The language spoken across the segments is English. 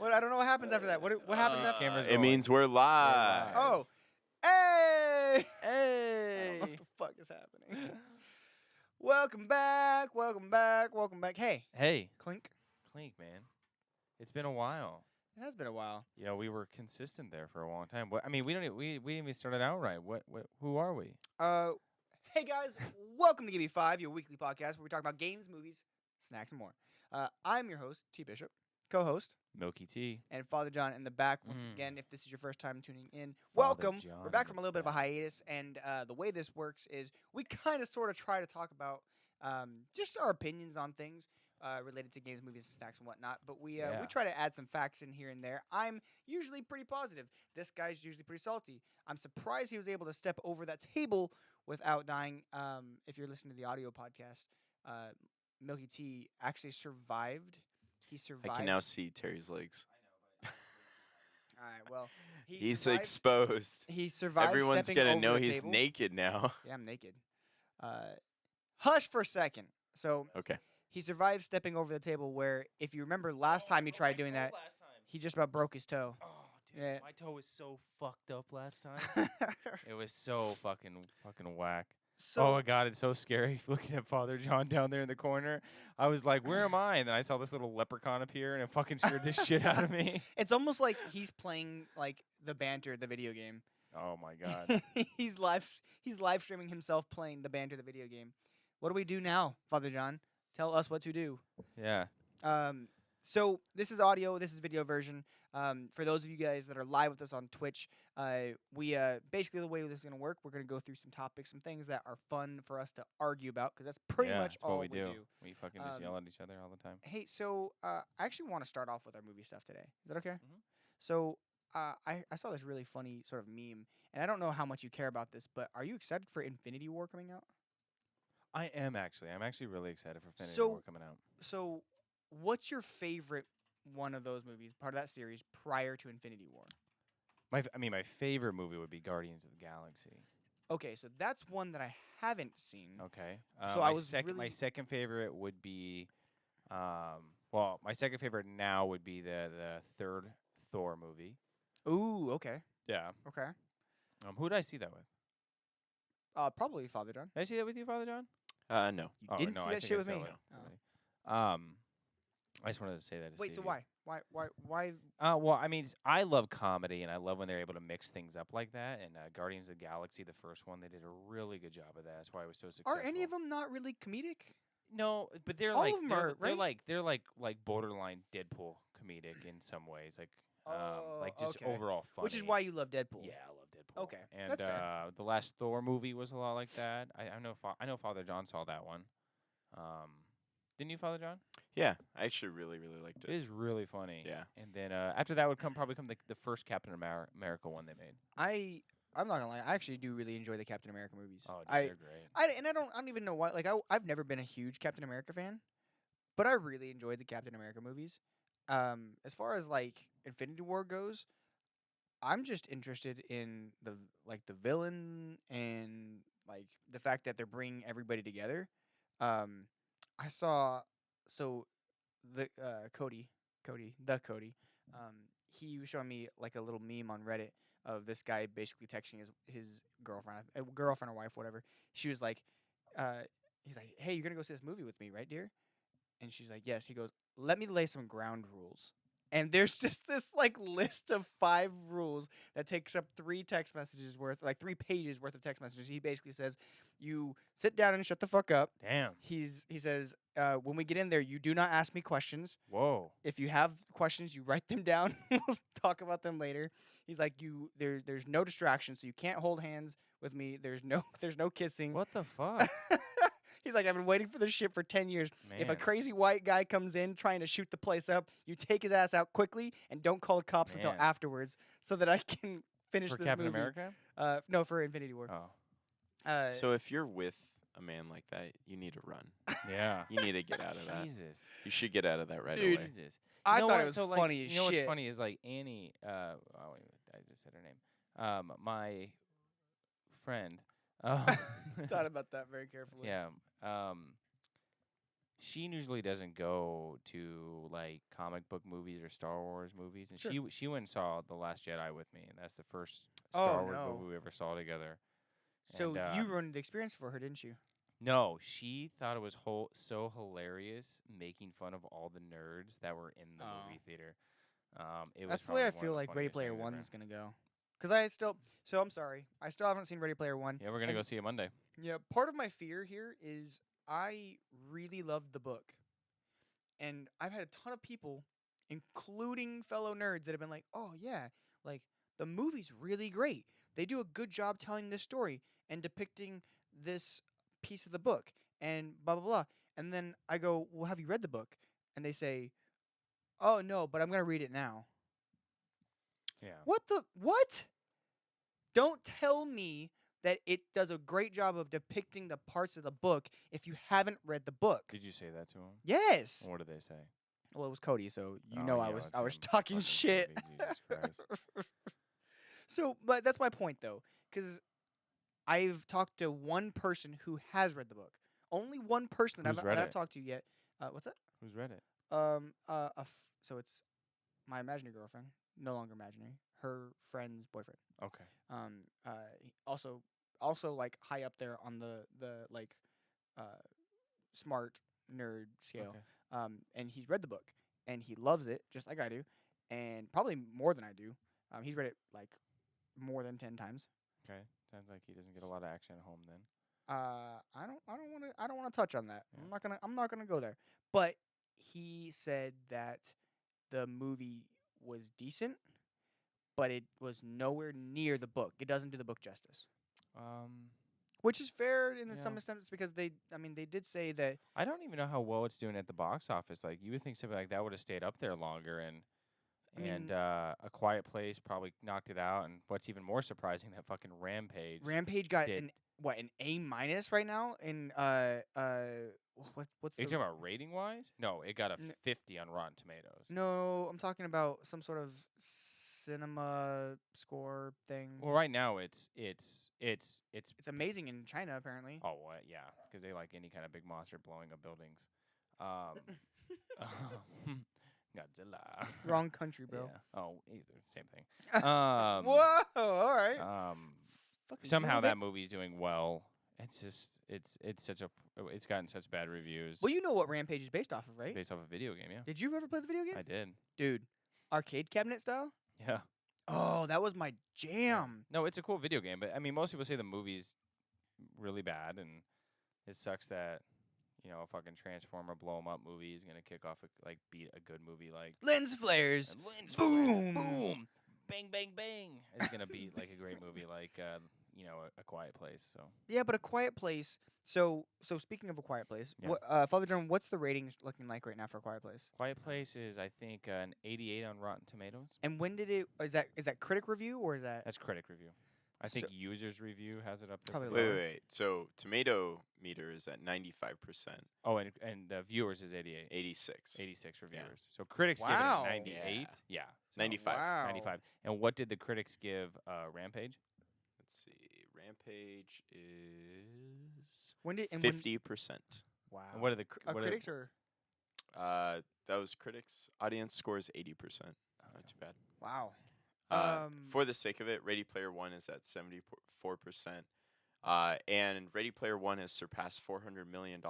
What? I don't know what happens after that. What happens after? Camera's It rolling. means we're live. Oh, hey! I don't know what Hey. the fuck is happening. Welcome back. Welcome back. Welcome back. Hey, Hey, Clink. Clink, man. It's been a while. It has been a while. Yeah, we were consistent there for a long time. What? I mean, we didn't even start it out right. What? Who are we? Hey guys, welcome to Give Me Five, your weekly podcast where we talk about games, movies, snacks, and more. I'm your host, T Bishop, co-host, MlkeyT. and Father John in the back. Once Mm. again, if this is your first time tuning in, Father welcome. John We're back in from the a little bit of a back. hiatus, and the way this works is we kind of sort of try to talk about just our opinions on things related to games, movies, snacks, and whatnot. But we Yeah. try to add some facts in here and there. I'm usually pretty positive. This guy's usually pretty salty. I'm surprised he was able to step over that table without dying. If you're listening to the audio podcast, MlkeyT actually survived. He survived. I can now see Terry's legs. All right. Well, He's survived. exposed. He survived. Everyone's stepping gonna over know the he's table. naked now. Yeah, I'm naked. Hush for a second. So Okay. he survived stepping over the table. Where, if you remember, last time he tried doing that, he just about broke his toe. Oh, dude, Yeah. my toe was so fucked up last time. It was so fucking whack. So Oh my god, it's so scary looking at Father John down there in the corner. I was like, where am I? And then I saw this little leprechaun appear and it fucking scared the shit out of me. it's almost like he's playing like the Banter, the video game. Oh my god. he's live streaming himself playing the Banter, the video game. What do we do now, Father John? Tell us what to do. Yeah. So this is audio, this is video version. For those of you guys that are live with us on Twitch, we basically the way this is gonna work, we're gonna go through some topics, some things that are fun for us to argue about, because that's pretty Yeah, much that's all what we do. We fucking just Um, yell at each other all the time. Hey, so I actually want to start off with our movie stuff today. Is that okay? Mhm. So I saw this really funny sort of meme, and I don't know how much you care about this, but are you excited for Infinity War coming out? I am actually. I'm actually really excited for Infinity So- War coming out. So, what's your favorite one of those movies, part of that series, prior to Infinity War? My favorite movie would be Guardians of the Galaxy. Okay, so that's one that I haven't seen. Okay. So I was my really- second favorite would be, my second favorite now would be the third Thor movie. Ooh, okay, Yeah. okay. Who did I see that with? Probably Father John. Did I see that with you, Father John? No. You Oh, didn't no, see I that think shit I with saw me. it with Oh. somebody. I just wanted to say that. To Wait, see so you. why? Why? Well, I mean, I love comedy, and I love when they're able to mix things up like that. And Guardians of the Galaxy, the first one, they did a really good job of that. That's why it was so successful. Are any of them not really comedic? No, but they're All like of 'em they're, are, they're right? like borderline Deadpool comedic in some ways, like just okay. overall funny. Which is why you love Deadpool. Yeah, I love Deadpool. Okay, and that's fair. the last Thor movie was a lot like that. I know Father John saw that one. Didn't you, Father John? Yeah, I actually really liked It it. is really funny. Yeah. And then after that would probably come the first Captain America one they made. I'm not gonna lie. I actually do really enjoy the Captain America movies. Oh, dude, I they're great. I don't even know why. Like I've never been a huge Captain America fan, but I really enjoyed the Captain America movies. As far as like Infinity War goes, I'm just interested in the villain and like the fact that they're bringing everybody together. I saw the Cody, he was showing me like a little meme on Reddit of this guy basically texting his girlfriend, girlfriend or wife, whatever. She was like, he's like, "Hey, you're gonna go see this movie with me, right, dear?" And she's like, "Yes." He goes, "Let me lay some ground rules." And there's just this like list of 5 rules that takes up 3 text messages worth, like 3 pages worth of text messages. He basically says, "You sit down and shut the fuck up." Damn. He says, "When we get in there, you do not ask me questions. Whoa. If you have questions, you write them down. We'll talk about them later." He's like, there's no distraction, so you can't hold hands with me. There's no kissing." What the fuck? He's like, "I've been waiting for this shit for 10 years. If a Man. crazy white guy comes in trying to shoot the place up, you take his ass out quickly and don't call cops until Man. afterwards so that I can finish For this Captain movie." America? No, for Infinity War. Oh. So if you're with a man like that, you need to run. Yeah. You need to get out of that. Jesus. You should get out of that right Dude. away. Jesus. I You know thought what? it was So, funny as You know shit. what's funny is like Annie. Oh wait, I just said her name. My friend. Thought about that very carefully. Yeah. she usually doesn't go to like comic book movies or Star Wars movies, and Sure. she went and saw The Last Jedi with me, and that's the first Oh Star Wars no. movie we ever saw together. So And you ruined the experience for her, didn't you? no, she thought it was so hilarious making fun of all the nerds that were in the Oh. movie theater. It was That's the way probably I one of feel the like Ready funniest Player things One ever. is gonna go. Cause I still, so I'm sorry, I still haven't seen Ready Player One. Yeah, we're gonna and go see it Monday. Yeah, part of my fear here is I really loved the book, and I've had a ton of people, including fellow nerds, that have been like, "Oh yeah, like the movie's really great. They do a good job telling this story and depicting this piece of the book, and blah blah blah." And then I go, "Well, have you read the book?" And they say, "Oh no, but I'm gonna read it now." Yeah. What the what? Don't tell me that it does a great job of depicting the parts of the book if you haven't read the book. Did you say that to him? Yes. What did they say? Well, it was Cody, so you Oh, know yeah, I it's was him. talking Fucking shit. Cody, Jesus Christ. So, but that's my point though, because I've talked to one person who has read the book. Only one person Who's read I've it? talked to yet. What's that? Who's read it? So it's my imaginary girlfriend, no longer imaginary. Her friend's boyfriend. Okay. Also like high up there on the like uh smart nerd scale. Okay. And he's read the book and he loves it just like I do, and probably more than I do. He's read it like more than 10 times. Okay. Sounds like he doesn't get a lot of action at home then. I don't want to touch on that. Yeah. I'm not gonna go there. But he said that the movie was decent, but it was nowhere near the book. It doesn't do the book justice. Which is fair in some Yeah. extent because they did say that. I don't even know how well it's doing at the box office. Like you would think something like that would have stayed up there longer, and I mean, A Quiet Place probably knocked it out. And what's even more surprising, that fucking Rampage got did. an A minus right now in what's Are you the talking about rating wise? No, it got a N- 50 on Rotten Tomatoes. No, I'm talking about some sort of cinema score thing. Well, right now it's It's amazing in China apparently. oh what yeah, because they like any kind of big monster blowing up buildings. Godzilla. Wrong country, bro. Yeah. Oh, either same thing. Whoa! All right. Fucking Somehow move it. that movie's doing well. It's just it's gotten such bad reviews. Well, you know what Rampage is based off of, right? Based off a video game, yeah. Did you ever play the video game? I did. Dude, arcade cabinet style? Yeah. Oh, that was my jam. No, it's a cool video game, but I mean, most people say the movie's really bad, and it sucks that a fucking Transformer blow 'em up movie is gonna kick off beat a good movie like Lens flares. and lens Boom. boom, bang, bang, bang. It's gonna beat like a great movie like a Quiet Place. So Yeah, but A Quiet Place. So speaking of A Quiet Place, Yeah. Father John, what's the ratings looking like right now for A Quiet Place? Quiet Place is I think an 88 on Rotten Tomatoes. And when did it? Is that critic review or is that? That's critic review. I think So- users review has it up there. Probably pretty Wait, low. wait, wait. So tomato meter is at 95%, Oh, and the viewers is 88. 86. 86 reviewers. So critics Wow. give it a 98. Yeah. So 95. Wow. 95. And what did the critics give Rampage? Let's see. Rampage is When did 50%. Wow. And what are the critics or? That was critics. Audience scores 80%. Not too bad. Wow. For the sake of it, Ready Player One is at 74%. And Ready Player One has surpassed $400 million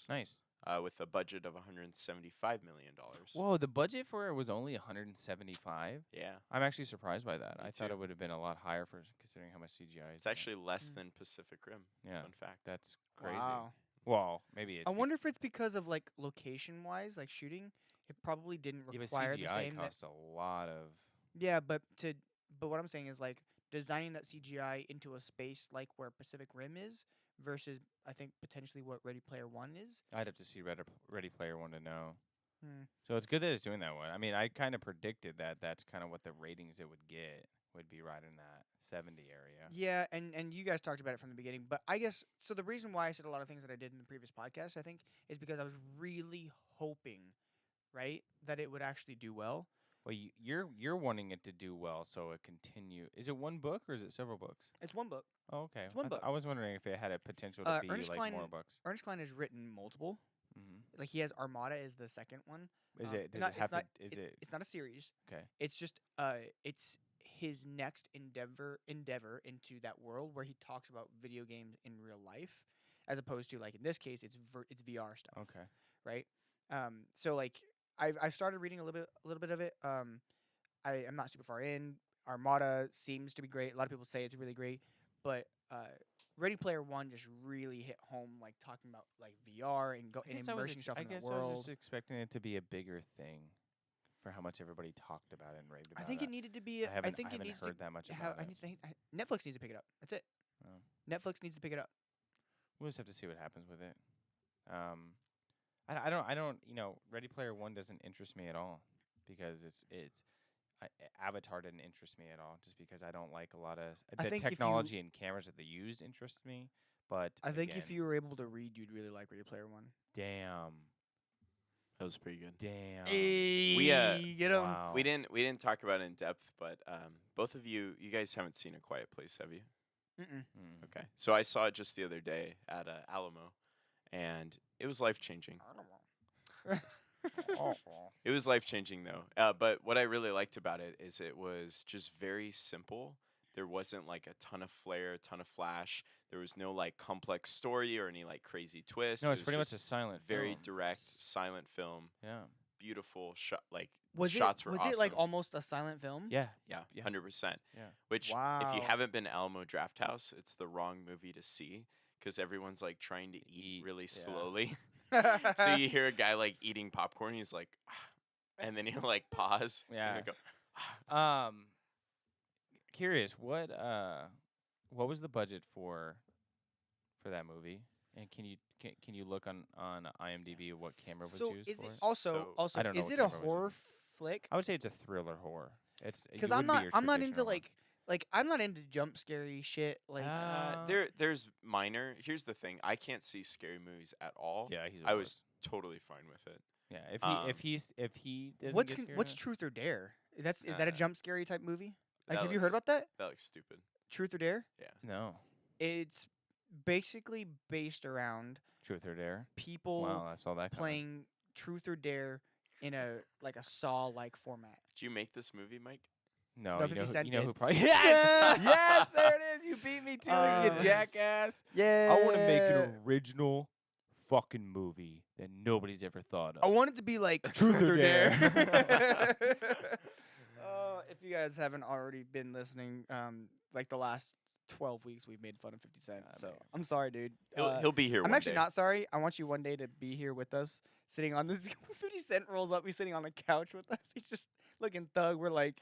Nice. with a budget of $175 million. Whoa, the budget for it was only 175. Yeah. I'm actually surprised by that. Me I thought too. it would have been a lot higher for considering how much CGI is. It's actually less Mm. than Pacific Rim. Yeah. Fun fact. That's crazy. Wow. Well, maybe it's I wonder if it's because of like location wise, like shooting. It probably didn't yeah, but require the CGI same. costs a lot of. Yeah, but what I'm saying is like designing that CGI into a space like where Pacific Rim is versus I think potentially what Ready Player One is. I'd have to see Ready Player One to know. Hmm. So it's good that it's doing that one. I mean, I kind of predicted that that's kind of what the ratings it would get would be right in that 70 area. Yeah, and you guys talked about it from the beginning, but I guess so. The reason why I said a lot of things that I did in the previous podcast, I think, is because I was really hoping, right, that it would actually do well. Well, you're wanting it to do well, so it continue. Is it one book or is it several books? It's one book. Oh, okay. It's one book. I was wondering if it had a potential to be Ernest like Cline- more books. Ernest Cline has written multiple. Mm-hmm. Like he has Armada is the second one. Is it? Does not, it have to? not, Is it? It's not a series. Okay. It's just it's his next endeavor into that world where he talks about video games in real life, as opposed to like in this case it's VR stuff. Okay. Right. So like I've started reading a little bit of it. I am not super far in. Armada seems to be great. A lot of people say it's really great, but Ready Player One just really hit home, like talking about like VR and immersing yourself in that I was world. just expecting it to be a bigger thing for how much everybody talked about it and raved about it. I think it needed to be. I haven't it needs heard to that much have. about it. Netflix needs to pick it up. That's it. Oh. Netflix needs to pick it up. We'll just have to see what happens with it. I don't. Ready Player One doesn't interest me at all because Avatar didn't interest me at all, just because I don't like a lot of the technology and cameras that they use interests me. But I think if you were able to read, you'd really like Ready Player One. Damn. That was pretty good. Damn. We get 'em. Wow. We didn't talk about it in depth, but both of you guys haven't seen A Quiet Place, have you? Mm-mm. Okay. So I saw it just the other day at Alamo, and it was life changing. It was life changing though. But what I really liked about it is it was just very simple. There wasn't like a ton of flair, a ton of flash. There was no like complex story or any like crazy twist. No, It it's was pretty much just a silent very film. direct silent film. Yeah. Beautiful shot, like Was it shots were awesome. it like almost a silent film? Yeah. Yeah, Yeah. 100%. Yeah. Which, if Wow. you haven't been to Alamo Draft House, it's the wrong movie to see because everyone's like trying to eat really yeah. slowly. So you hear a guy like eating popcorn, he's like, and then he'll like pause. Yeah. And then go, Curious, what was the budget for that movie? And can you look on IMDb what camera was So used is for it it? also I don't know is what it a camera was horror used. flick? I would say it's a thriller horror. It's Because you I'm wouldn't be not your into traditional one. like I'm not into jump scary shit. Like there's minor. Here's the thing: I can't see scary movies at all. Yeah, he's. I was totally fine with it. Yeah, if he doesn't what's get scared what's of it- Truth or Dare? Is that a jump scary type movie? Like, That have you heard looks- about that? That looks stupid. Truth or Dare? Yeah. No. It's basically based around Truth or Dare? people Wow, I saw that coming. playing Truth or Dare in a like a Saw like format. Did you make this movie, Mike? No, No, you 50 know, Cent you know who did. probably yes, yes, there it is. You beat me to it, you Yes. jackass. Yeah. I want to make an original fucking movie that nobody's ever thought of. I want it to be like Truth or Dare. If you guys haven't already been listening, like the last 12 weeks we've made fun of 50 Cent. Ah, So man. I'm sorry, dude. He'll be here. I'm one actually day. not sorry. I want you one day to be here with us, sitting on this. 50 Cent rolls up, he's sitting on the couch with us. He's just looking thug. We're like,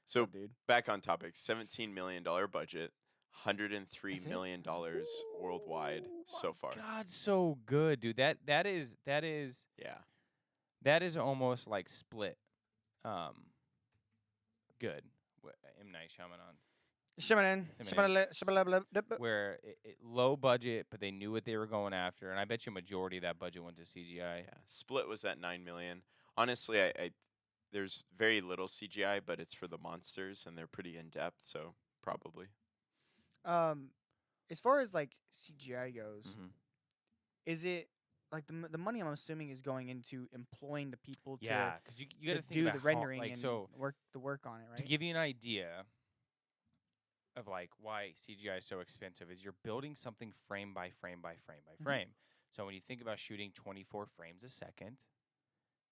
So dude. back on topic, $17 million budget, $103 That's it? million worldwide so far. God, so good, dude. That is Yeah. that is almost like Split. Good. M. Night Shyamalan. Where it low budget, but they knew what they were going after, and I bet you a majority of that budget went to CGI. Yeah. Split was at $9 million. Honestly, I there's very little CGI, but it's for the monsters and they're pretty in depth, so probably. As far as like CGI goes, Mm-hmm. is it like the money I'm assuming is going into employing the people Yeah, because you got to to think do about the rendering like and so. work on it, right? To give you an idea of like why CGI is so expensive, is you're building something frame by frame by frame by frame. So when you think about shooting 24 frames a second,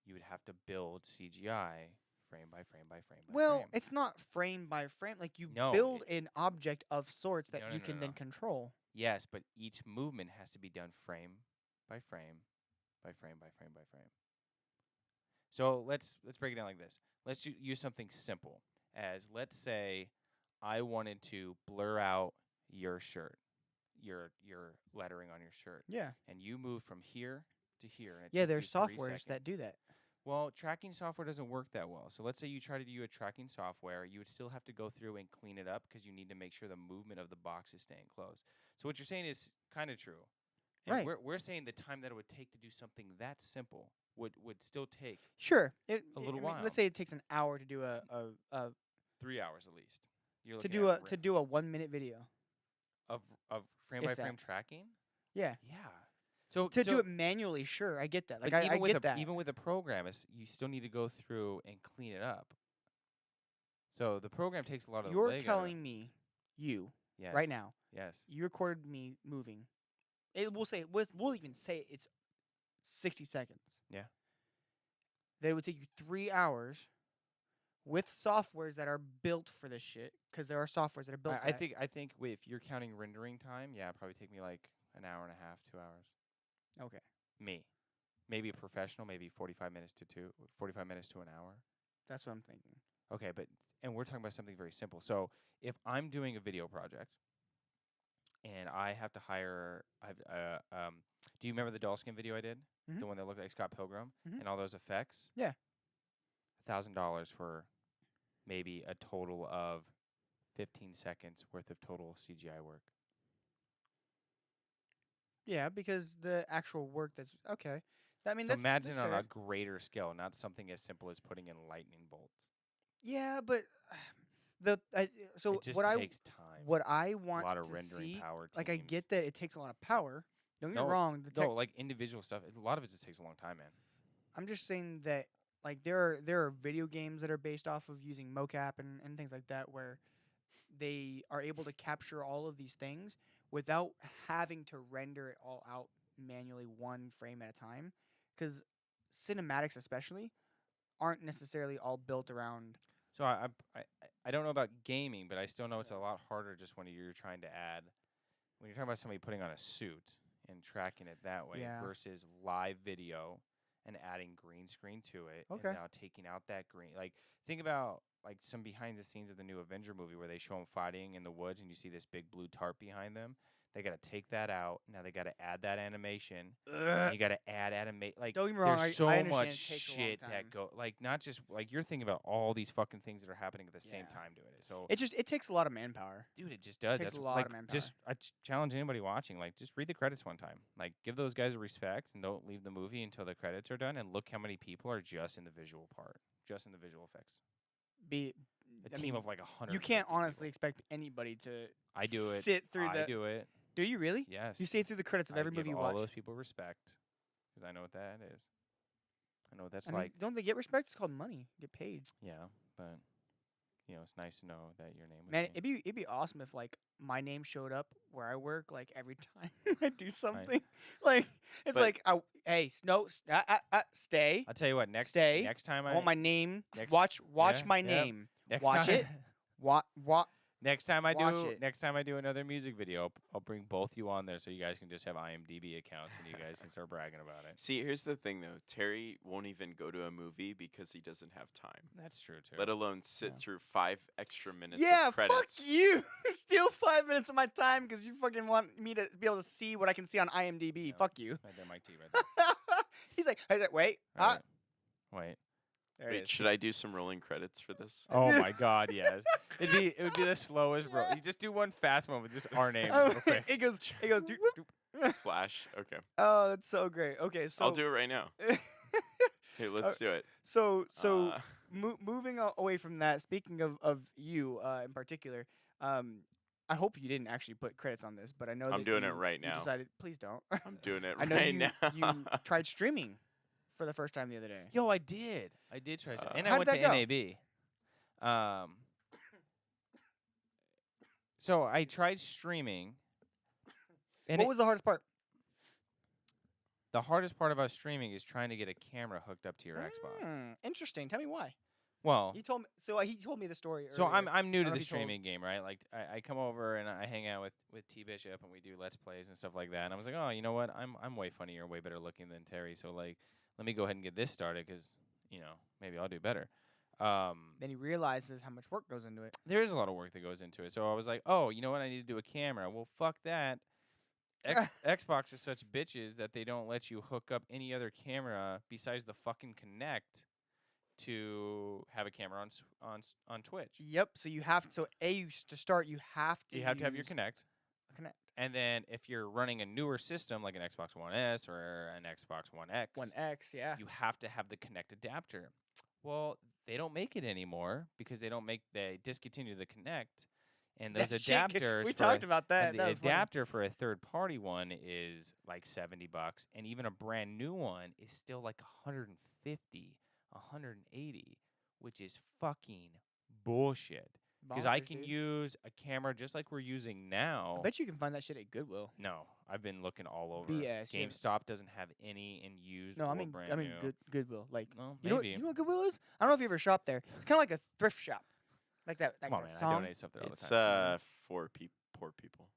you would have to build CGI frame by frame by frame by Well, frame. it's not frame by frame. Like you No, build an object of sorts that No, no, you no, can no, then no. control. Yes, but each movement has to be done frame by frame by frame by frame by frame. So let's break it down like this. Let's use something simple. As let's say I wanted to blur out your shirt, your lettering on your shirt, Yeah. and you move from here to here. And it Yeah, took there's you 3 softwares that seconds. do that. Well, tracking software doesn't work that well. So let's say you try to do a tracking software, you would still have to go through and clean it up because you need to make sure the movement of the box is staying close. So what you're saying is kind of true. And Right. we're saying the time that it would take to do something that simple would still take Sure. A little while. Let's say it takes an hour to do a 3 hours at least. You're to looking do at a 1 minute video. of frame if by that. frame tracking. Yeah. Yeah. So To do it manually, sure, I get that. Like but I get that. even with a program, you still need to go through and clean it up. So the program takes a lot of the You're leg out of it. telling me, you, Yes. right now, Yes. you recorded me moving. We'll even say it's 60 seconds. Yeah. That it would take you 3 hours with softwares that are built for this shit, because there are softwares that are built for I that. think if you're counting rendering time, yeah, it'd probably take me like an hour and a half, 2 hours. Okay. Me. Maybe a professional, maybe 45 minutes to an hour. That's what I'm thinking. Okay, and we're talking about something very simple. So if I'm doing a video project and I have to hire, do you remember the doll skin video I did? Mhm. The one that looked like Scott Pilgrim Mhm. and all those effects? Yeah. $1,000 for maybe a total of 15 seconds worth of total CGI work. Yeah, because the actual work that's okay. I mean, So that's imagine on fair. a greater scale, not something as simple as putting in lightning bolts. Yeah, but so It just takes time. what I A want lot of to rendering see, power like I teams. get that it takes a lot of power. Don't get me No, wrong. no, like individual stuff. A lot of it just takes a long time, man. I'm just saying that like there are video games that are based off of using mocap and things like that where they are able to capture all of these things without having to render it all out manually one frame at a time, because cinematics especially aren't necessarily all built around. So I don't know about gaming, but I still know it's a lot harder just when you're trying to add when you're talking about somebody putting on a suit and tracking it that way Yeah. versus live video and adding green screen to it Okay. and now taking out that green. Like think about like some behind the scenes of the new Avenger movie where they show them fighting in the woods and you see this big blue tarp behind them. They got to take that out. Now they got to add that animation. And you got to add animate. Like Don't get me wrong, there's I so understand much it takes a long shit time. that go. Like not just like you're thinking about all these fucking things that are happening at the same Yeah. time doing it. So It takes a lot of manpower. dude, it just does. takes That's a lot like of manpower. just challenge anybody watching. Like just read the credits one time. Like give those guys a respect and don't leave the movie until the credits are done. And look how many people are just in the visual part, just in the visual effects. Be A team of like 100. You can't honestly expect anybody to I do it. sit through I do it. Do you really? Yes. You stay through the credits of every movie you all watch. those people respect because I know what that is. I know what that's I mean, like. don't they get respect? It's called money. Get paid. Yeah, but it's nice to know that your name was. Man, named. it'd be awesome if like my name showed up where I work like every time I do something. Like it's But- like hey, stay. I'll tell you what. Next time I want my name. next- watch yeah, my yep. name. next watch time, it. What Next time I Watch do it. next time I do another music video, I'll bring both you on there so you guys can just have IMDb accounts and you guys can start bragging about it. See, here's the thing though. Terry won't even go to a movie because he doesn't have time. That's true too. Let alone sit Yeah. through 5 extra minutes Yeah, of credits. fuck you. Steal 5 minutes of my time because you fucking want me to be able to see what I can see on IMDb. Yeah. Fuck you. Right there, MlkeyT, right there. He's like, wait. All right. Wait. There it Wait, is. should I do some rolling credits for this? Oh my God, yes. It would be the slowest roll. You just do one fast one with just our name. Oh, real quick. it goes. Doop, doop. Flash. Okay. Oh, that's so great. Okay, so I'll do it right now. Here, let's do it. So Uh, moving away from that. Speaking of you in particular, I hope you didn't actually put credits on this, but I know I'm that doing it you- right you now. decided, please don't. I'm doing it I know right you now. you tried streaming for the first time the other day. Yo, I did. I did try. And I How went did to that NAB. So I tried streaming. And What was the hardest part? the hardest part about streaming is trying to get a camera hooked up to your Xbox. Interesting. Tell me why. Well, He told me. So he told me the story. so earlier. I'm new I to don't know the if you told- streaming game, right? Like I come over and I hang out with T Bishop and we do Let's Plays and stuff like that. And I was like, oh, you know what? I'm way funnier, way better looking than Terry. So like, let me go ahead and get this started because maybe I'll do better. Then he realizes how much work goes into it. There is a lot of work that goes into it. So I was like, oh, you know what? I need to do a camera. Well, fuck that. Xbox is such bitches that they don't let you hook up any other camera besides the fucking Kinect to have a camera on Twitch. Yep. So you have to start. You have to. You have to have your use Kinect. a Connect. And then if you're running a newer system like an Xbox One S or an Xbox One X, One X. Yeah. you have to have the Kinect adapter. Well, they don't make it anymore because they discontinue the Kinect, And those That shit, adapters we for a- talked about that. and That the was funny. adapter for a third party one is like $70, and even a brand new one is still like 150, 180, which is fucking bullshit. Because I Bonkers, can dude. use a camera just like we're using I now. bet you can find that shit at Goodwill. No, I've been looking all over. BS, you have- GameStop doesn't have any in used No, or I mean brand new. Goodwill. Like Well, you know maybe. you know what Goodwill is? I don't know if you ever shop there. It's kind of like a thrift shop, like that. Like Come on, that man. I song. donate stuff there all the It's time. for poor people.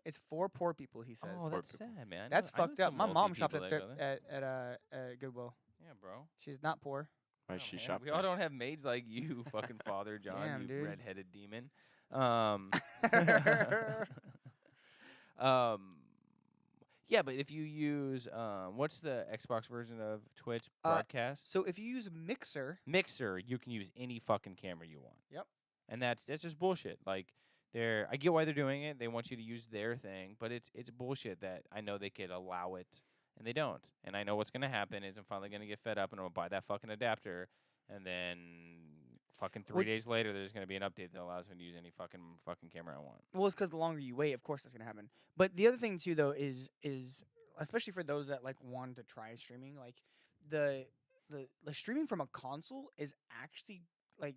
It's for poor people. He says. Oh, Poor that's people. sad, man. That's I know fucked up. some My wealthy mom shops people at that thir- go there. at Goodwill. Yeah, bro. She's not poor. Why Oh, she man, shop we all don't have maids like you, fucking Father John, Damn, you dude. redheaded demon. Um, yeah, but if you use what's the Xbox version of Twitch broadcast? So if you use Mixer, Mixer, you can use any fucking camera you want. Yep. And that's just bullshit. Like I get why they're doing it. They want you to use their thing, but it's bullshit that I know they could allow it and they don't. And I know what's gonna happen is I'm finally gonna get fed up and I'm gonna buy that fucking adapter, and then fucking 3 What- days later there's gonna be an update that allows me to use any fucking camera I want. well, it's because the longer you wait, of course that's gonna happen. But the other thing too, though, is especially for those that like want to try streaming, like the streaming from a console is actually like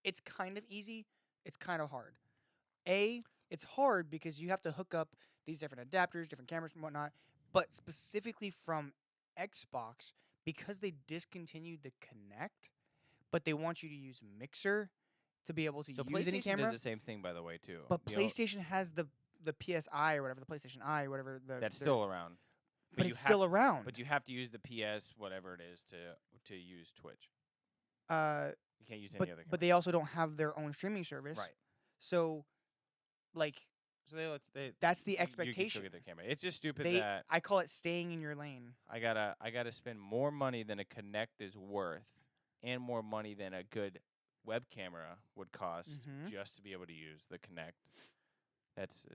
it's kind of easy. It's kind of hard. It's hard because you have to hook up these different adapters, different cameras and whatnot. But specifically from Xbox, because they discontinued the Connect, but they want you to use Mixer to be able to So use any PlayStation camera. does the same thing, by the way, too. But You know, PlayStation has the PSI or whatever, the PlayStation Eye or whatever. that's their- still around. but you it's have- still around. But you have to use the PS whatever it is to use Twitch. uh, You can't use any but other camera. but they also don't have their own streaming service. right. So, like So they that's the you can expectation. still get their camera. It's just stupid They that I call it staying in your lane. I gotta spend more money than a Connect is worth, and more money than a good web camera would cost Mhm. just to be able to use the Connect. It's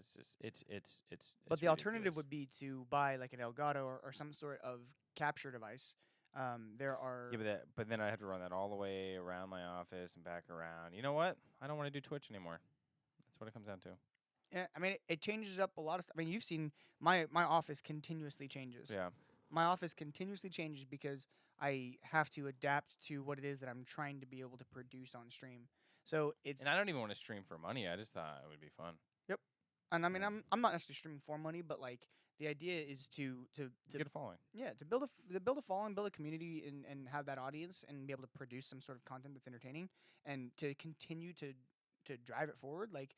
But the alternative ridiculous. would be to buy like an Elgato or some sort of capture device. There are Yeah, but then I have to run that all the way around my office and back around. You know what? I don't want to do Twitch anymore. That's what it comes down to. yeah, I mean it changes up a lot of stuff. I mean you've seen my office continuously changes. Yeah. My office continuously changes because I have to adapt to what it is that I'm trying to be able to produce on stream. So it's And I don't even want to stream for money. I just thought it would be fun. and I mean Yeah. I'm not necessarily streaming for money, but like the idea is to Get a following. yeah, to build a following, build a community, and have that audience, and be able to produce some sort of content that's entertaining, and to continue to drive it forward. Like,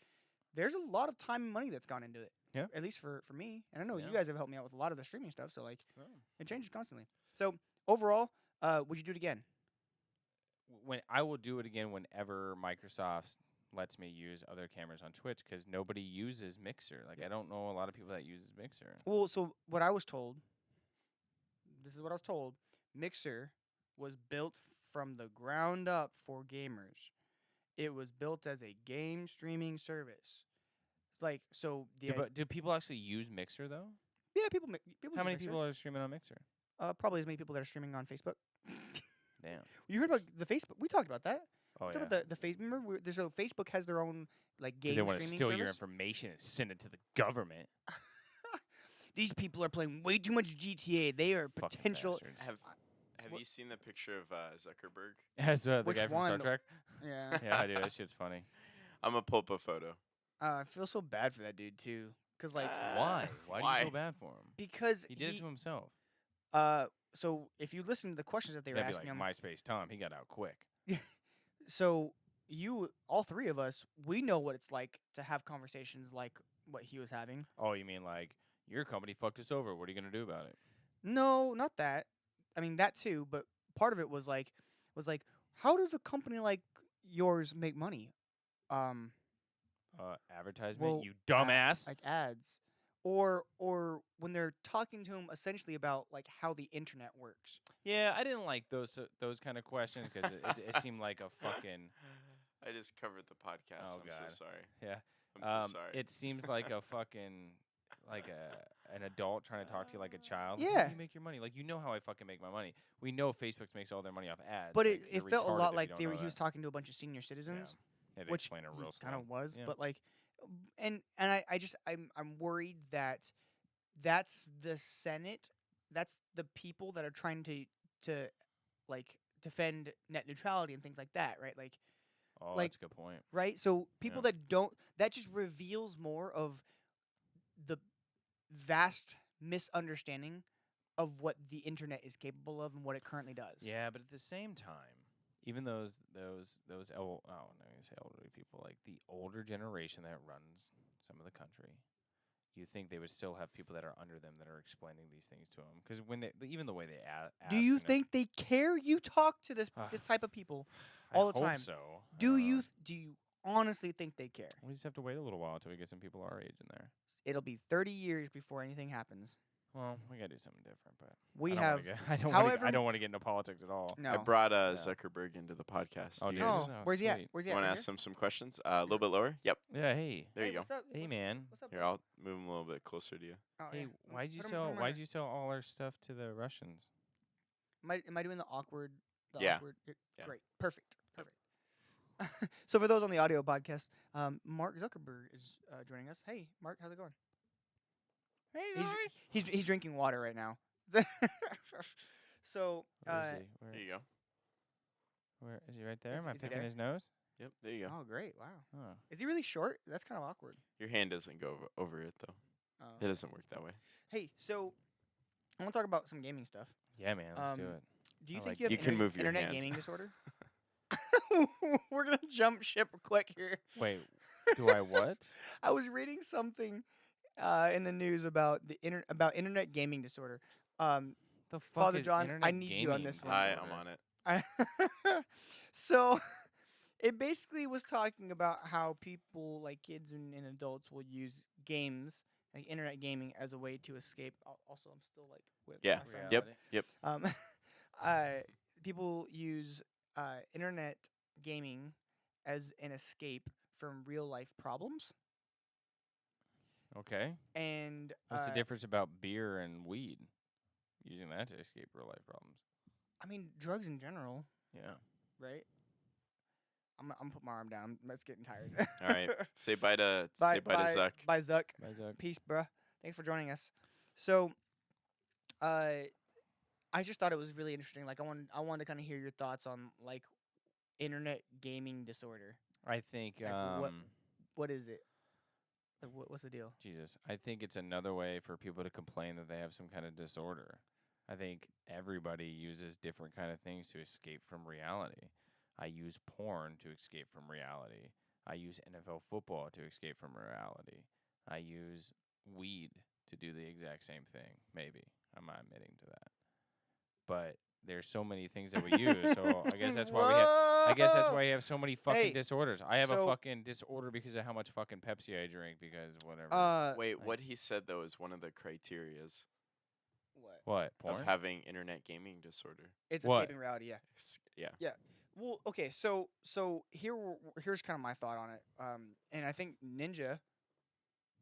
there's a lot of time and money that's gone into it. Yeah. At least for me, and I know Yeah. you guys have helped me out with a lot of the streaming stuff. So like, Oh. it changes constantly. So overall, would you do it again? When I will do it again whenever Microsoft lets me use other cameras on Twitch, because nobody uses Mixer. Like Yep. I don't know a lot of people that uses Mixer. Well, so what I was told. This is what I was told. Mixer was built from the ground up for gamers. It was built as a game streaming service. It's like so the But do people actually use Mixer though? yeah people How use many Mixer. people are streaming on Mixer? Probably as many people that are streaming on Facebook. Damn. You heard about the Facebook? We talked about that. Oh We yeah. talked about the Facebook. Remember, there's a Facebook has their own like 'Cause game they want to streaming steal service. your information and send it to the government. These people are playing way too much GTA. They are Fucking potential. bastards. Have What- you seen the picture of Zuckerberg? As the Which guy from one? Star Trek. Yeah. Yeah, I do. That shit's funny. I'm gonna pull up a photo. I feel so bad for that dude too, cause like Why? Why do you Why? feel bad for him? because He did it to himself. So if you listen to the questions that they were That'd be asking like him, MySpace Tom. He got out quick. so you all three of us, we know what it's like to have conversations like what he was having. Oh, you mean like your company fucked us over? What are you gonna do about it? No, not that. I mean that too, but part of it was like, how does a company like yours make money? Advertisement, Well, you dumbass. Like ads, or when they're talking to him essentially about like how the internet works. Yeah, I didn't like those kind of questions because it seemed like a fucking I just covered the podcast. Oh, I'm God. so sorry. yeah. I'm so sorry. It seems like a fucking like an adult trying to talk to you like a child. How Yeah. do you make your money? Like you know how I fucking make my money. We know Facebook makes all their money off ads. But like, it you're felt a retarded lot if like you don't know he was that. talking to a bunch of senior citizens. Yeah, they which explain it he real kind slow. of was, Yeah. but like, I'm worried that that's the Senate, that's the people that are trying to like defend net neutrality and things like that, right? Oh, Like that's a good point. right? So people Yeah. that don't, that just reveals more of the vast misunderstanding of what the internet is capable of and what it currently does. Yeah, but at the same time, even I'm not gonna say elderly people, like the older generation that runs some of the country, you think they would still have people that are under them that are explaining these things to them? Because when even the way they ask, Do you and think they care? You talk to this type of people I all the hope time. so. I Do don't you know. do you honestly think they care? We just have to wait a little while until we get some people our age in there. It'll be 30 years before anything happens. Well, we gotta do something different, but We I don't have, want to get. I don't want however, to. I don't want to get into politics at all. no. I brought No. Zuckerberg into the podcast. Oh, Do you dude. guys Oh, where's he at? Sweet. Where's he you at? want to Right ask here? him some questions? A little bit lower. Yep. Yeah. Hey. There you go. What's up? Hey, man. What's up? Here, bud? I'll move him a little bit closer to you. Oh, Hey, yeah. why'd you Put 'em sell? right Why'd here. you sell all our stuff to the Russians? Am I doing the awkward? Yeah. Yeah. Yeah. Great. Perfect. So for those on the audio podcast, Mark Zuckerberg is joining us. Hey, Mark, how's it going? Hey, He's drinking water right now. So Where is he? There you go. Where is he? Right there? Am I Is he picking there? his nose? Yep. There you go. oh great, wow. Oh. Is he really short? That's kind of awkward. Your hand doesn't go over it though. Oh. It doesn't work that way. Hey, so I want to talk about some gaming stuff. Yeah, man. Let's do Um, it. Do you I think like you have You can move your internet hand. gaming disorder? We're gonna jump ship quick here. Wait. Do I what? I was reading something in the news about about internet gaming disorder. The fuck Father is John, I internet need you on gaming this one. Hi, disorder? I'm on it. So it basically was talking about how people like kids and adults will use games like internet gaming as a way to escape. Also, I'm still like with Yeah. my friend. Yep. Reality. Yep. People use internet gaming as an escape from real life problems. Okay. And What's the difference about beer and weed? Using that to escape real life problems. I mean, drugs in general, Yeah. right? I'm putting my arm down. That's getting tired. All right. Say bye to Bye, to Zuck. Bye, Zuck. Bye, Zuck. Peace, bruh. Thanks for joining us. So, I just thought it was really interesting. Like, I wanted to kind of hear your thoughts on like internet gaming disorder. I think. Like, what is it? Like, what's the deal? Jesus. I think it's another way for people to complain that they have some kind of disorder. I think everybody uses different kind of things to escape from reality. I use porn to escape from reality. I use NFL football to escape from reality. I use weed to do the exact same thing. Maybe. I'm not admitting to that. But there's so many things that we use. So I guess that's why we have I guess that's why you have so many fucking Hey, disorders. I have a so- fucking disorder because of how much fucking Pepsi I drink because whatever. Wait, like- what he said though is one of the criterias What? What? Porn? of having internet gaming disorder. It's What? escaping reality. Yeah. Yeah. Well, okay. So here's kind of my thought on it. And I think Ninja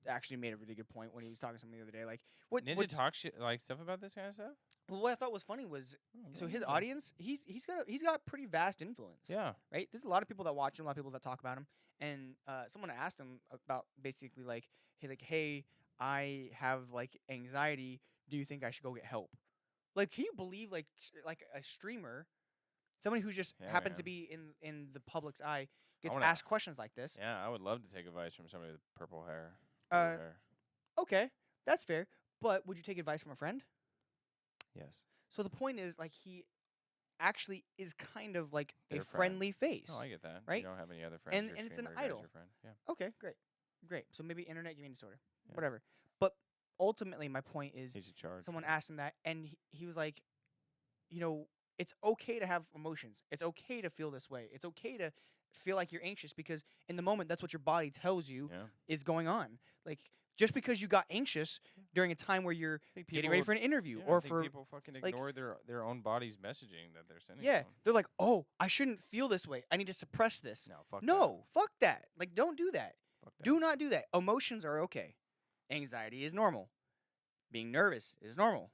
actually made a really good point when he was talking to somebody the other day. Like, Ninja talk shit like stuff about this kind of stuff? Well, what I thought was funny was so his okay. audience. He's got pretty vast influence. Yeah. Right. There's a lot of people that watch him. A lot of people that talk about him. And someone asked him about basically like, hey, I have like anxiety. Do you think I should go get help? Like, can you believe like a streamer, somebody who just Yeah, happens to man. be in the public's eye, gets wanna- asked questions like this? Yeah, I would love to take advice from somebody with purple hair. Uh, Blue hair. Okay, that's fair. But would you take advice from a friend? Yes. So the point is, like, he actually is kind of like Their a friend. friendly face. No, I get that. right? You don't have any other friends. And- or and it's an streamer guys idol. Your friend. Yeah. Okay, great. So maybe internet gaming disorder, Yeah. whatever. But ultimately, my point is, He's in charge. someone asked him that, and he was like, it's okay to have emotions. It's okay to feel this way. It's okay to feel like you're anxious because in the moment, that's what your body tells you Yeah. is going on. Like, just because you got anxious during a time where you're I think getting ready people- for an interview yeah, or I think for people fucking like- ignore their own body's messaging that they're sending. yeah, to 'em. they're like, oh, I shouldn't feel this way. I need to suppress this. No, fuck that. No, fuck that. Like, don't do that. Fuck that. Do not do that. Emotions are okay. Anxiety is normal. Being nervous is normal.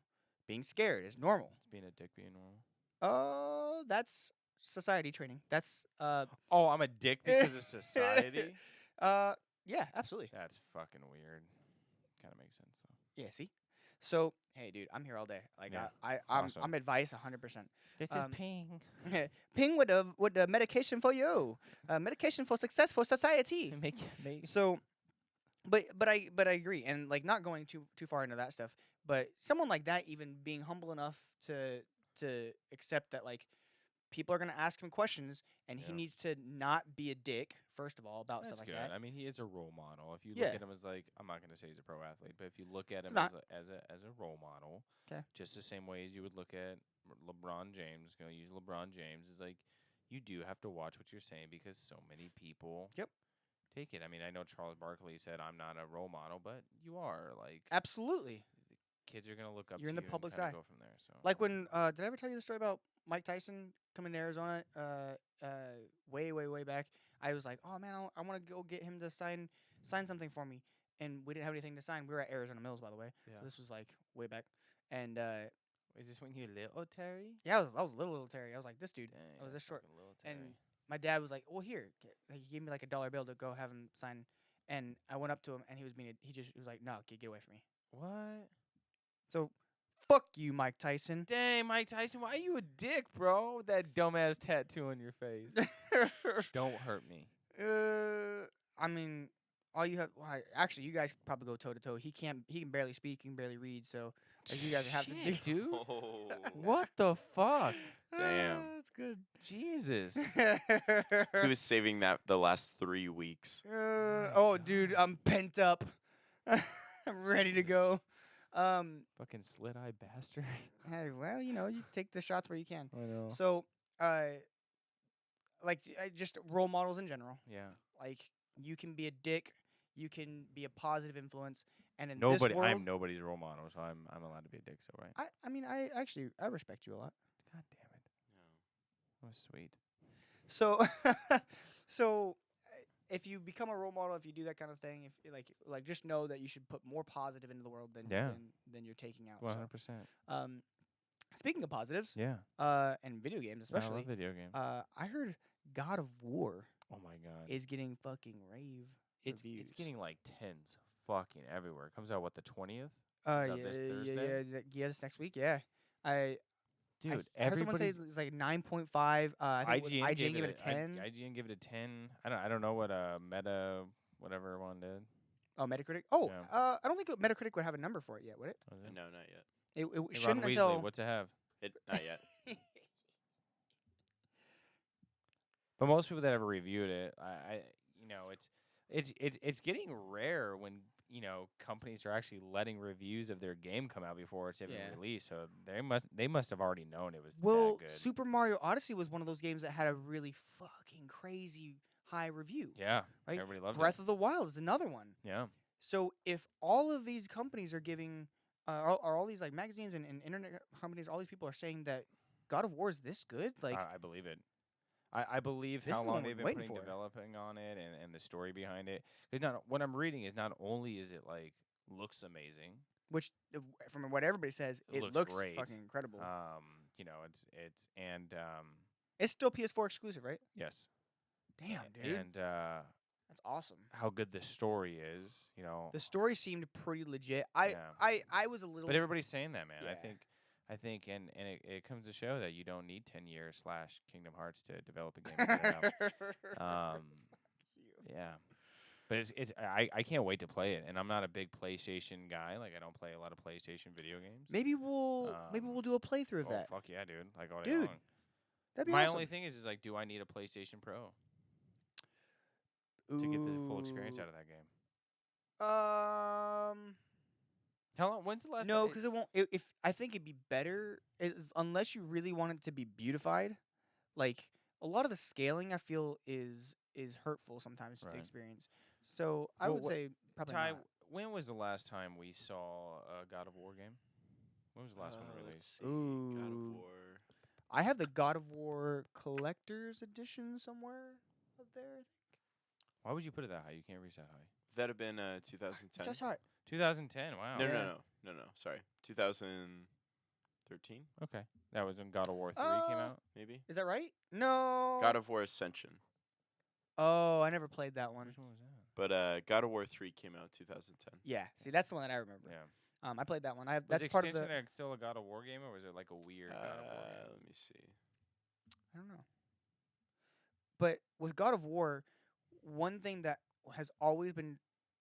Being scared is normal. It's being a dick being normal. Oh, that's society training. That's Oh, I'm a dick because of society. yeah, absolutely. That's fucking weird. Kind of makes sense though. Yeah, see. So hey, dude, I'm here all day. Like Yeah, I'm awesome. advice 100%. This is Um, ping. Ping with the medication for you, medication for success for society. Make. So, but I agree, and like not going too far into that stuff. But someone like that, even being humble enough to accept that like people are gonna ask him questions, and he Yeah. needs to not be a dick first of all about That's stuff like good. that. I mean, he is a role model. If you look Yeah, at him as like, I'm not gonna say he's a pro athlete, but if you look at it's him not as a role model, okay. just the same way as you would look at LeBron James, gonna use LeBron James, is like, you do have to watch what you're saying because so many people Yep, take it. I mean, I know Charles Barkley said I'm not a role model, but you are. Like, absolutely. kids are gonna look up You're to in the you and public's kind of eye. go from there. So Like when did I ever tell you the story about Mike Tyson coming to Arizona? Way back. I was like, oh man, I want to go get him to sign something for me, and we didn't have anything to sign. We were at Arizona Mills, by the way. yeah. So this was like way back, and Is this when you're little, Terry? yeah, I was little Terry. I was like this dude. Dang, I was that's this short, fucking little and Terry. my dad was like, well here, he gave me like $1 bill to go have him sign, and I went up to him, and he was being he was like, no, kid, get away from me. What? So, fuck you, Mike Tyson. Dang, Mike Tyson, why are you a dick, bro? With that dumbass tattoo on your face. Don't hurt me. I mean, all you have. Well, actually, you guys could probably go toe to toe. He can't. He can barely speak. He can barely read. So, like, you guys have to do. Shit, dude. Oh, What the fuck? Damn. That's good. Jesus. he was saving that the last 3 weeks. Oh, dude, I'm pent up. I'm ready to go. Fucking slit-eyed bastard. Hey, well, you take the shots where you can. I know. So, like, just role models in general. Yeah. Like, you can be a dick. You can be a positive influence. And in Nobody. this world, I'm nobody's role model, so I'm allowed to be a dick. So right. I mean, I actually I respect you a lot. God damn it. That was sweet. So, so if you become a role model, if you do that kind of thing, if like just know that you should put more positive into the world than Yeah. than you're taking out. 100%. So, speaking of positives, Yeah. and video games I especially, love video games. I heard God of War Oh my god. is getting fucking rave reviews. It's getting like tens fucking everywhere. It comes out what, the 20th? yeah, out this yeah, Thursday? yeah, this next week, yeah. I Dude, I heard someone say everybody's it's like 9.5. I think IGN IGN gave it a 10. IGN gave it a 10. I don't know what Meta whatever one did. Oh, Metacritic. Oh, Yeah. I don't think Metacritic would have a number for it yet, would it? Was it? No, not yet. It Hey, Ron shouldn't Weasley, until. what's it have? Not yet. But most people that ever reviewed it, it's getting rare when companies are actually letting reviews of their game come out before it's even Yeah. released. So they must have already known it was Well, that good. Super Mario Odyssey was one of those games that had a really fucking crazy high review. Yeah, Right? everybody loved Breath of the Wild is another one. it. Yeah, So if all of these companies are giving, are all these like magazines and internet companies, all these people are saying that God of War is this good, like I believe it. I believe This how is the long one we're they've been waiting putting for. developing on it and the story behind it. Because what I'm reading is not only is it like looks amazing, which from what everybody says, It it looks looks great. fucking incredible. it's and It's still PS4 exclusive, right? yes, Damn, dude, and that's awesome. how good the story is, The story seemed pretty legit. Yeah. I was a little. But everybody's saying that, man. Yeah. I think, and it comes to show that you don't need 10 years / Kingdom Hearts to develop a game. And get it out. Yeah. But I can't wait to play it, and I'm not a big PlayStation guy. Like I don't play a lot of PlayStation video games. Maybe we'll do a playthrough of Oh that. fuck yeah, dude! Like all day Dude, long. That'd be My awesome. only thing is like, do I need a PlayStation Pro to get the full experience out of that game? How long? When's the last? No, time? because it won't. If I think it'd be better unless you really want it to be beautified. Like a lot of the scaling, I feel is hurtful sometimes to the Right. experience. So I Well, would say probably Ty, not. when was the last time we saw a God of War game? When was the last one Let's released? see. God Ooh. of War. I have the God of War Collector's Edition somewhere up there. Why would you put it that high? You can't reach that high. That'd have been 2010. Just saw it. 2010. Wow. No, Yeah. no. Sorry, 2013. 13, Okay, that was when God of War 3 came Uh, out. maybe. Is that right? No. God of War Ascension. Oh, I never played that one. Which one was that? But God of War 3 came out 2010. Yeah. See, that's the one that I remember. Yeah. I played that one. Was That's part of the. Extinction still a God of War game, or was it like a weird God of War game? Let me see. I don't know. But with God of War, one thing that has always been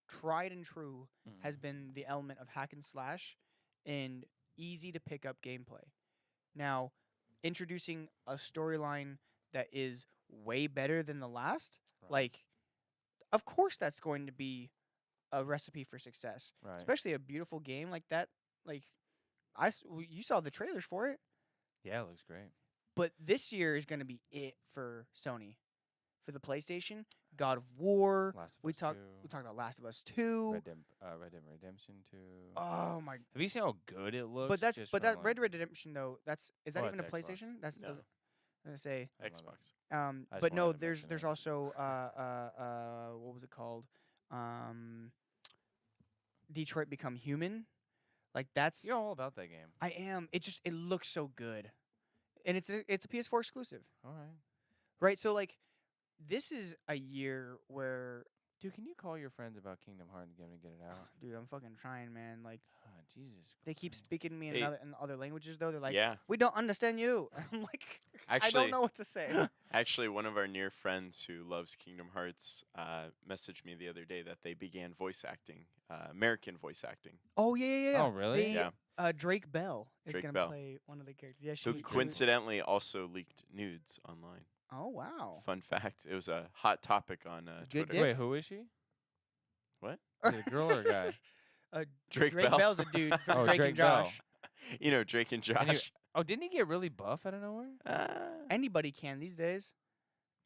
tried and true has been the element of hack and slash and easy to pick up gameplay. Now, introducing a storyline that is way better than the last, Right. like, of course that's going to be a recipe for success. Right. Especially a beautiful game like that. Like, you saw the trailers for it, Yeah, it looks great. but this year is going to be it for Sony. For the PlayStation, God of War. Last of We Us talked 2. we talked about Last of Us 2. Red Dead Redemption 2. Oh my! Have you seen how good it looks? But just that from, Red like, Dead Redemption though. Is that Oh, even a it's Xbox. PlayStation? That's No. I was gonna say. I don't know Xbox. I just But no, wanted to there's mention it. also what was it called? Detroit Become Human. Like that's You're all about that game. I am. It looks so good, and it's a PS4 exclusive, All right. right? So like, this is a year where, Dude, can you call your friends about Kingdom Hearts and get it out? dude, I'm fucking trying, man. Like God, Jesus. they keep Christ. speaking to me in Hey. other languages though. They're like, Yeah. we don't understand you. I'm like, I Actually, don't know what to say. Actually, one of our near friends who loves Kingdom Hearts messaged me the other day that they began voice acting, American voice acting. Oh yeah. Oh, really? Yeah. Drake Bell is Drake gonna Bell. play one of the characters. Yeah, Who coincidentally also leaked nudes online. Oh wow. Fun fact: it was a hot topic on Good Twitter. dick? Wait, who is she? What? Is it a girl or a guy? Drake Drake Bell. Bell's a dude from Oh, Drake, Drake and Bell. Josh. You know Drake and And he- Josh. Oh, didn't he get really buff out of nowhere? Anybody can these days.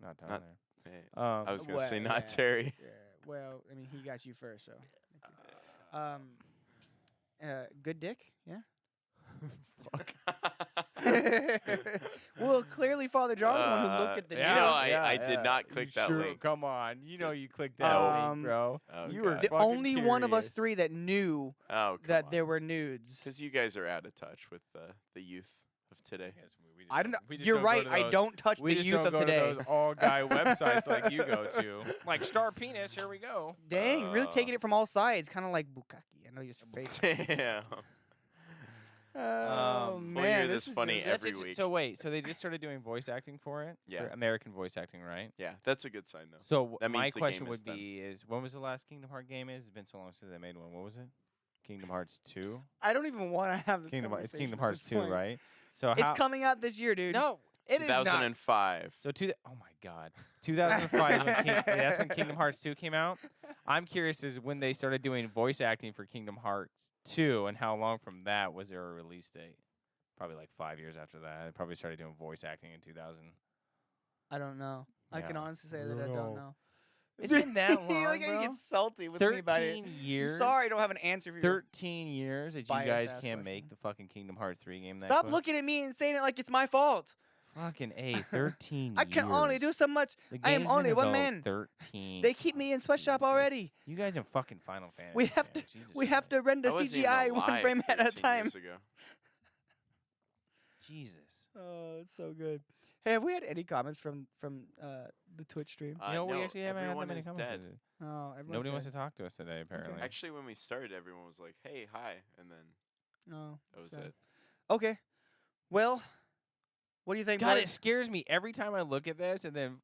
Not down Not- there. Hey, I was gonna say Well, not yeah. Terry. Yeah. Well, I mean, he got you first, so. Thank you. Good dick. Yeah. Well, clearly, Father John's the one who looked at the You news. know, I did not You click that sure? link. Come on, you know you clicked that that link, link, bro. Oh, You were God. The fucking only one of us curious. three that knew Oh, that there were nudes. Because you guys are out of touch with the youth of today. Yes, we just I don't know. we just You're don't go right. to I those- don't touch We the just youth don't of go today. to those all guy websites like you go to. Like Star Penis, here we go. Dang, really taking it from all sides, kind of like Bukaki. I know your face. Damn. Oh Um, man, Well, you're this this is funny just- every That's it. week. So wait, so they just started doing voice acting for it? Yeah. For American voice acting, right? Yeah, that's a good sign though. So That my means the question game is would done. be is when was the last Kingdom Hearts game is? It's been so long since they made one. What was it? Kingdom Hearts 2? I don't even want to have this It's conversation. Kingdom at Hearts this 2, point. right? So It's how coming out this year, dude. No, it is not. 2005. So oh my god. 2005 is that's when Kingdom Hearts 2 came out. I'm curious is when they started doing voice acting for Kingdom Hearts 2 and how long from that was there a release date? Probably like 5 years after that. They probably started doing voice acting in 2000. I don't know. I can Yeah. honestly say I that I don't don't know. know. It's been that long, Look how bro. you get salty with me about it. 13 years. I'm sorry I don't have an answer for you. 13 years that you biased guys ass can't question. make the fucking Kingdom Hearts 3 game that Stop quick. looking at me and saying it like it's my fault. Fucking A, 13 I can only years. do so much. The I am game's been only one developed man. 13. They keep me in sweatshop years. already. You guys in fucking Final Fantasy. We have man. to- Jesus We have Christ. to render I wasn't even CGI one alive frame at a 13 time. years ago. Jesus. Oh, it's so good. Hey, have we had any comments from the Twitch stream? You know, we no, actually haven't had that everyone many is comments. dead. today. Oh, everyone's Nobody wants dead. to talk to us today, apparently. Actually, when we started, everyone was like, "Hey, hi," and then Oh, that was sad. it. Okay. Well, what do you think, God, boys? it scares me every time I look at this, and then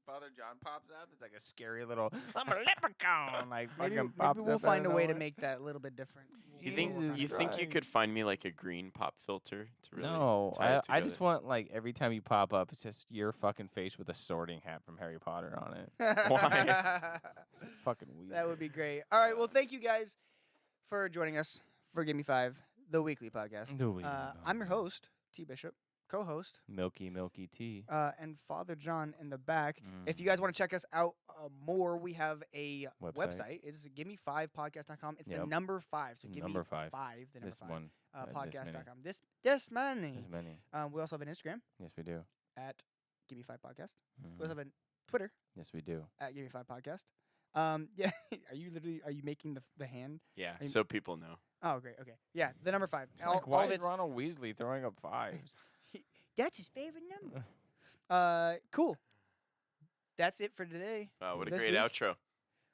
Father John pops up. It's like a scary little, I'm a leprechaun. Like Maybe, fucking maybe pops we'll up find a out of way to nowhere. make that a little bit different. You We'll think work on you it. think you Christ. could find me like a green pop filter to really No, tie it I just together? want like every time you pop up, it's just your fucking face with a sorting hat from Harry Potter on it. Why? It's fucking weird. That would be great. All right. Well, thank you guys for joining us for Give Me Five, the weekly podcast. I'm your host, T Bishop, co-host, MlkeyT. and Father John in the back. If you guys want to check us out more, we have a website. It's gimme5podcast.com. It's the Yep. number 5. So give Number me 5. the number This 5. one. Podcast.com. This There's many. many. We also have an Instagram Yes, we do. at Gimme 5 Podcast. We Mhm. also have a Twitter Yes, we do. at Gimme 5 Podcast. Yeah, are you making the hand? Yeah, I'm- so people know. Oh, great. Okay. Yeah, the number 5. Like, All why of is it's Ronald Weasley throwing up 5s? that's his favorite number. Cool. That's it for today. Wow, what a this great week. outro.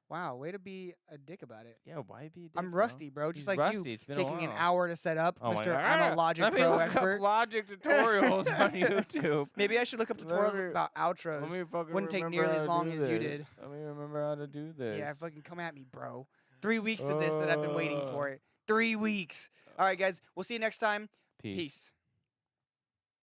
Wow, way to be a dick about it. Yeah, why be a dick, I'm bro? rusty, bro. Just He's like rusty. you, It's been taking a an while. hour to set up, Oh my Mister. God. I'm a Logic Let me Pro look expert. up Logic tutorials on YouTube. Maybe I should look up Let tutorials me- about outros. Let me fucking Wouldn't take remember nearly how as to long do as you this. did. Let me remember how to do this. Yeah, fucking come at me, bro. 3 weeks of this that I've been waiting for it. 3 weeks. All right, guys. We'll see you next time. Peace. Peace.